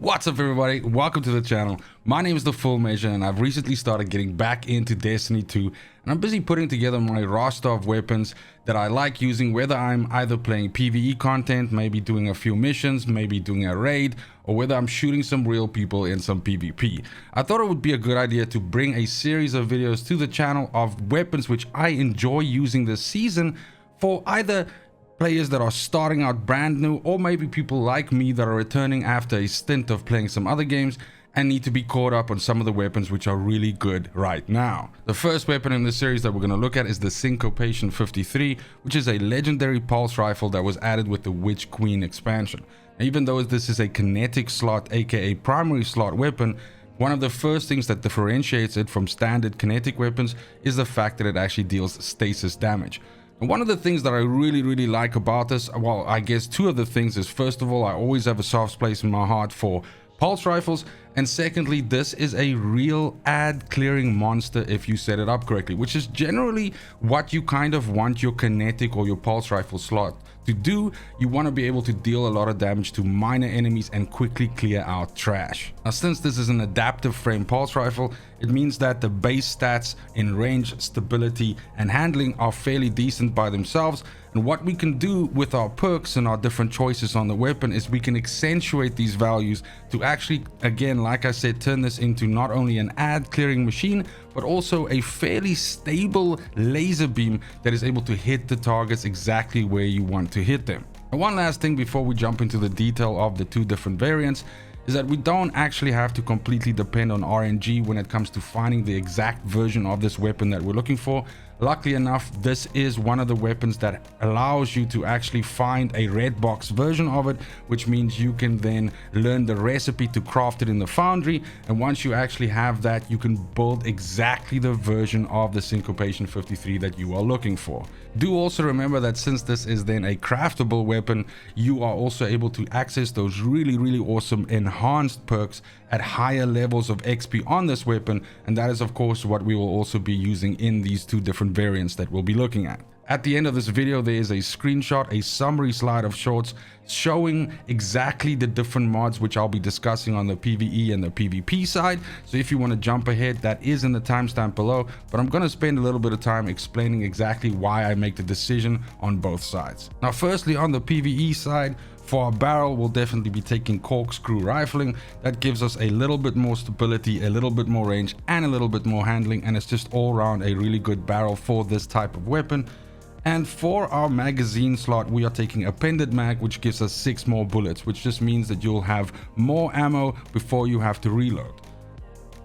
What's up everybody, welcome to the channel. My name is The Full Measure and I've recently started getting back into Destiny 2 and I'm busy putting together my roster of weapons that I like using, whether I'm either playing PvE content, maybe doing a few missions, maybe doing a raid, or whether I'm shooting some real people in some PvP. I thought it would be a good idea to bring a series of videos to the channel of weapons which I enjoy using this season for either players that are starting out brand new, or maybe people like me that are returning after a stint of playing some other games and need to be caught up on some of the weapons which are really good right now. The first weapon in this series that we're going to look at is the Syncopation 53, which is a legendary pulse rifle that was added with the Witch Queen expansion. Now, even though this is a kinetic slot, aka primary slot weapon, one of the first things that differentiates it from standard kinetic weapons is the fact that it actually deals stasis damage. And one of the things that I really like about this, well, I guess two of the things is, first of all, I always have a soft place in my heart for pulse rifles, and secondly, this is a real ad clearing monster if you set it up correctly, which is generally what you kind of want your kinetic or your pulse rifle slot to do. You want to be able to deal a lot of damage to minor enemies and quickly clear out trash. Now, since this is an adaptive frame pulse rifle, it means that the base stats in range, stability, and handling are fairly decent by themselves. And what we can do with our perks and our different choices on the weapon is we can accentuate these values to actually, again, like I said, turn this into not only an ad clearing machine, but also a fairly stable laser beam that is able to hit the targets exactly where you want to hit them. And one last thing before we jump into the detail of the two different variants is that we don't actually have to completely depend on RNG when it comes to finding the exact version of this weapon that we're looking for. Luckily enough, this is one of the weapons that allows you to actually find a red box version of it, which means you can then learn the recipe to craft it in the foundry, and once you actually have that, you can build exactly the version of the Syncopation 53 that you are looking for. Do also remember that since this is then a craftable weapon, you are also able to access those really awesome enhanced perks at higher levels of XP on this weapon, and that is of course what we will also be using in these two different variants that we'll be looking at. At the end of this video, there is a screenshot, a summary slide of shorts showing exactly the different mods which I'll be discussing on the PvE and the PvP side. So if you want to jump ahead, that is in the timestamp below, but I'm going to spend a little bit of time explaining exactly why I make the decision on both sides. Now, firstly, on the PvE side, for our barrel, we'll definitely be taking corkscrew rifling. That gives us a little bit more stability, a little bit more range, and a little bit more handling, and it's just all around a really good barrel for this type of weapon. And for our magazine slot, we are taking appended mag, which gives us 6 more bullets, which just means that you'll have more ammo before you have to reload.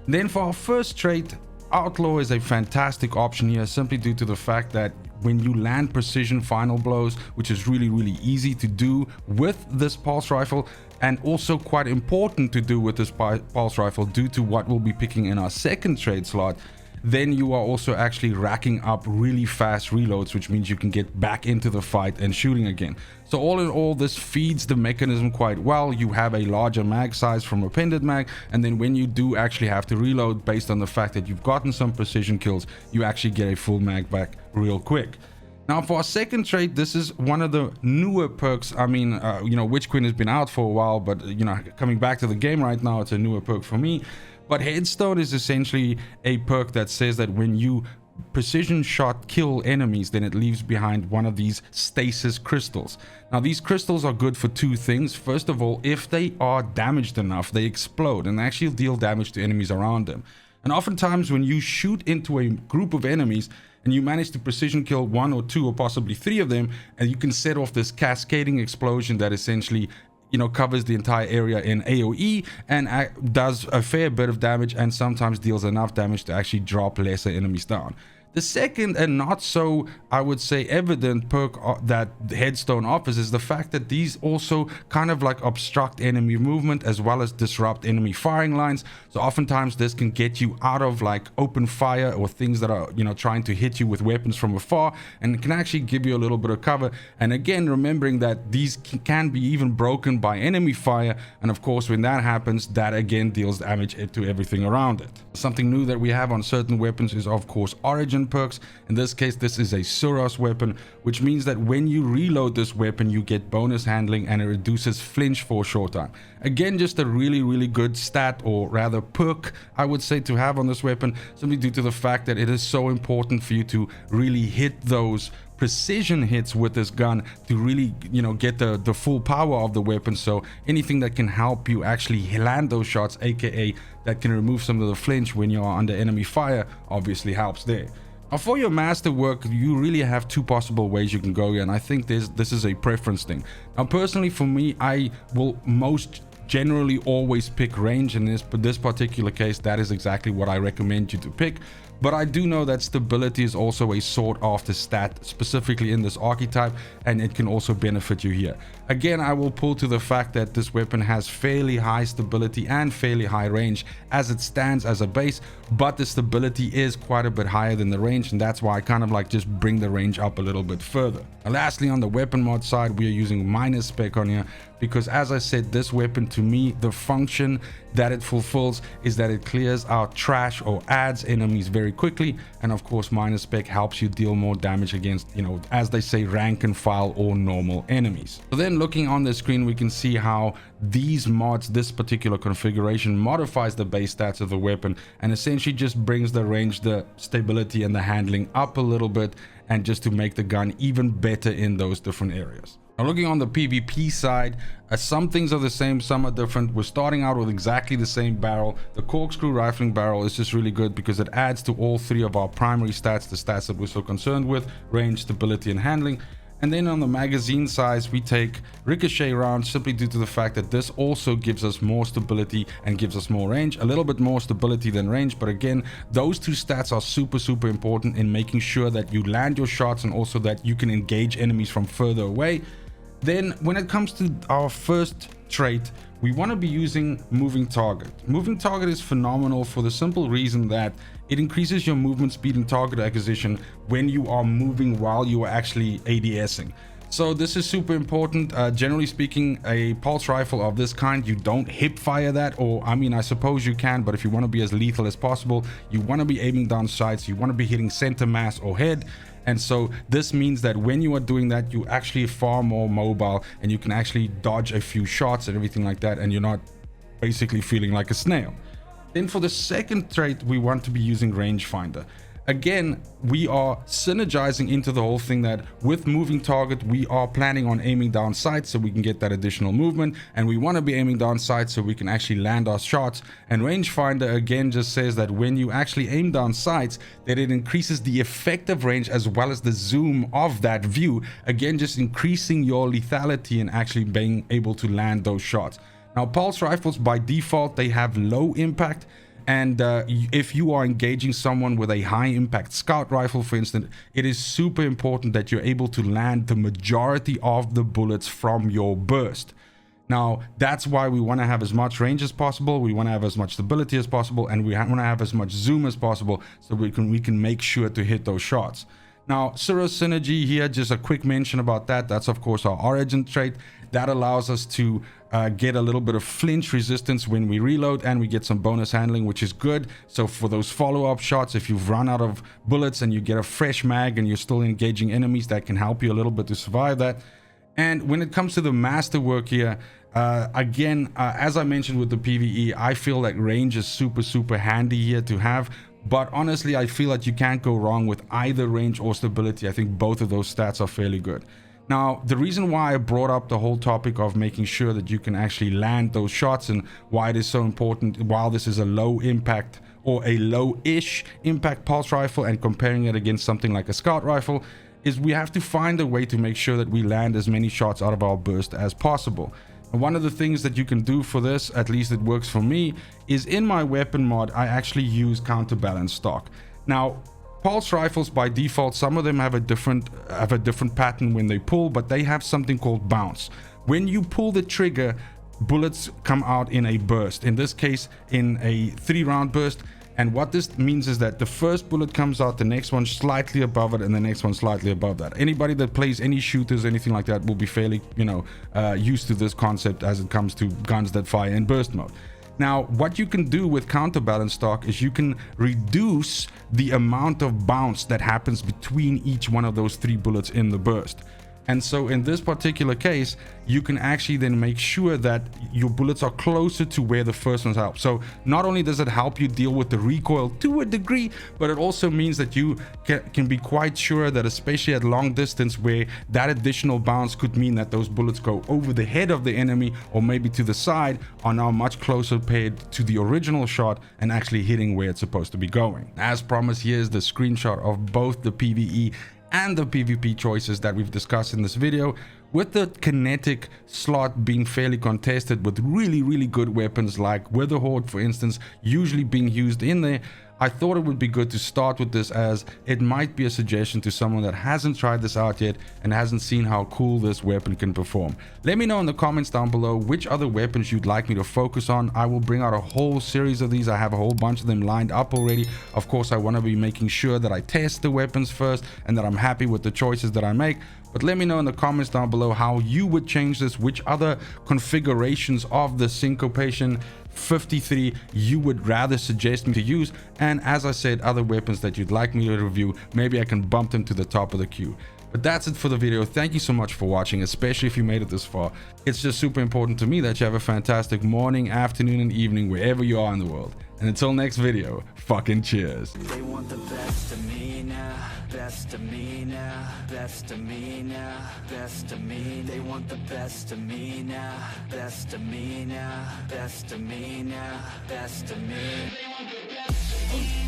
Then for our first trait, Outlaw is a fantastic option here, simply due to the fact that when you land precision final blows, which is really easy to do with this pulse rifle, and also quite important to do with this pulse rifle due to what we'll be picking in our second trait slot, then you are also actually racking up really fast reloads, which means you can get back into the fight and shooting again. So all in all, this feeds the mechanism quite well. You have a larger mag size from appended mag, and then when you do actually have to reload, based on the fact that you've gotten some precision kills, you actually get a full mag back real quick. Now, for our second trait, this is one of the newer perks. I mean, Witch Queen has been out for a while, but coming back to the game right now, it's a newer perk for me. But Headstone is essentially a perk that says that when you precision shot kill enemies, then it leaves behind one of these stasis crystals. Now, these crystals are good for two things. First of all, if they are damaged enough, they explode and actually deal damage to enemies around them. And oftentimes when you shoot into a group of enemies and you manage to precision kill 1 or 2 or possibly 3 of them, and you can set off this cascading explosion that essentially covers the entire area in AoE and does a fair bit of damage, and sometimes deals enough damage to actually drop lesser enemies down. The second, and not so, I would say, evident perk that Headstone offers is the fact that these also kind of like obstruct enemy movement as well as disrupt enemy firing lines. So oftentimes this can get you out of like open fire or things that are, trying to hit you with weapons from afar, and it can actually give you a little bit of cover. And again, remembering that these can be even broken by enemy fire, and of course when that happens, that again deals damage to everything around it. Something new that we have on certain weapons is of course Origin precision perks. In this case, this is a Suros weapon, which means that when you reload this weapon, you get bonus handling and it reduces flinch for a short time. Again, just a really good stat, or rather perk, I would say, to have on this weapon, simply due to the fact that it is so important for you to really hit those precision hits with this gun to really, you know, get the full power of the weapon. So anything that can help you actually land those shots, aka that can remove some of the flinch when you are under enemy fire, obviously helps there. Now for your masterwork, you really have two possible ways you can go here, and I think this is a preference thing. Now personally, for me, I will most generally always pick range. In this particular case, that is exactly what I recommend you to pick. But I do know that stability is also a sought after stat, specifically in this archetype, and it can also benefit you here. Again, I will pull to the fact that this weapon has fairly high stability and fairly high range as it stands as a base, but the stability is quite a bit higher than the range, and that's why I kind of like just bring the range up a little bit further. And lastly, on the weapon mod side, we are using minus spec on here because, as I said, this weapon, to me, the function that it fulfills is that it clears out trash or adds enemies very quickly, and of course minus spec helps you deal more damage against, you know, as they say, rank and file or normal enemies. So then looking on the screen, we can see how these mods, this particular configuration, modifies the base stats of the weapon and essentially just brings the range, the stability and the handling up a little bit, and just to make the gun even better in those different areas. Now looking on the PvP side, some things are the same, some are different. We're starting out with exactly the same barrel. The corkscrew rifling barrel is just really good because it adds to all three of our primary stats, the stats that we're so concerned with: range, stability and handling. And then on the magazine size, we take ricochet rounds simply due to the fact that this also gives us more stability and gives us more range, a little bit more stability than range. But again, those two stats are super important in making sure that you land your shots and also that you can engage enemies from further away. Then when it comes to our first trait, we want to be using moving target. Moving target is phenomenal for the simple reason that it increases your movement speed and target acquisition when you are moving while you are actually ADSing. So this is super important. Generally speaking, a pulse rifle of this kind, you don't hip fire that, or I mean, I suppose you can, but if you want to be as lethal as possible, you want to be aiming down sights, you want to be hitting center mass or head. And so this means that when you are doing that, you actually far more mobile and you can actually dodge a few shots and everything like that, and you're not basically feeling like a snail. Then for the second trait, we want to be using rangefinder. Again, we are synergizing into the whole thing that with moving target, we are planning on aiming down sights so we can get that additional movement, and we want to be aiming down sights so we can actually land our shots. And rangefinder again just says that when you actually aim down sights, that it increases the effective range as well as the zoom of that view, again just increasing your lethality and actually being able to land those shots. Now pulse rifles by default, they have low impact. And if you are engaging someone with a high impact scout rifle, for instance, it is super important that you're able to land the majority of the bullets from your burst. Now, that's why we want to have as much range as possible, we want to have as much stability as possible, and we want to have as much zoom as possible so we can make sure to hit those shots. Now, Suros Synergy here, just a quick mention about that. That's of course our origin trait. That allows us to get a little bit of flinch resistance when we reload, and we get some bonus handling, which is good. So for those follow-up shots, if you've run out of bullets and you get a fresh mag and you're still engaging enemies, that can help you a little bit to survive that. And when it comes to the masterwork here, again, as I mentioned with the PvE, I feel that range is super handy here to have. But honestly, I feel that you can't go wrong with either range or stability. I think both of those stats are fairly good. Now, the reason why I brought up the whole topic of making sure that you can actually land those shots and why it is so important while this is a low impact or a low-ish impact pulse rifle and comparing it against something like a scout rifle is we have to find a way to make sure that we land as many shots out of our burst as possible. And one of the things that you can do for this, at least it works for me, is in my weapon mod, I actually use counterbalance stock. Now, pulse rifles by default, some of them have a different pattern when they pull, but they have something called bounce. When you pull the trigger, bullets come out in a burst, in this case in a 3-round burst. And what this means is that the first bullet comes out, the next one slightly above it, and the next one slightly above that. Anybody that plays any shooters, anything like that, will be fairly, used to this concept as it comes to guns that fire in burst mode. Now, what you can do with counterbalance stock is you can reduce the amount of bounce that happens between each one of those 3 bullets in the burst. And so in this particular case, you can actually then make sure that your bullets are closer to where the first ones help. So not only does it help you deal with the recoil to a degree, but it also means that you can be quite sure that, especially at long distance, where that additional bounce could mean that those bullets go over the head of the enemy or maybe to the side, are now much closer paired to the original shot and actually hitting where it's supposed to be going. As promised, here's the screenshot of both the PvE and the PvP choices that we've discussed in this video, with the kinetic slot being fairly contested with really good weapons like Witherhoard, for instance, usually being used in there. I thought it would be good to start with this, as it might be a suggestion to someone that hasn't tried this out yet and hasn't seen how cool this weapon can perform. Let me know in the comments down below which other weapons you'd like me to focus on. I will bring out a whole series of these. I have a whole bunch of them lined up already. Of course, I want to be making sure that I test the weapons first and that I'm happy with the choices that I make. But let me know in the comments down below how you would change this, which other configurations of the Syncopation 53 you would rather suggest me to use, and as I said, other weapons that you'd like me to review. Maybe I can bump them to the top of the queue. But that's it for the video. Thank you so much for watching, especially if you made it this far. It's just super important to me that you have a fantastic morning, afternoon, and evening wherever you are in the world. And until next video, fucking cheers. They want the best of me now, best of me now, best of me now, best of me. They want the best of me now, best of me now, best of me now, best of me. They want the best of me.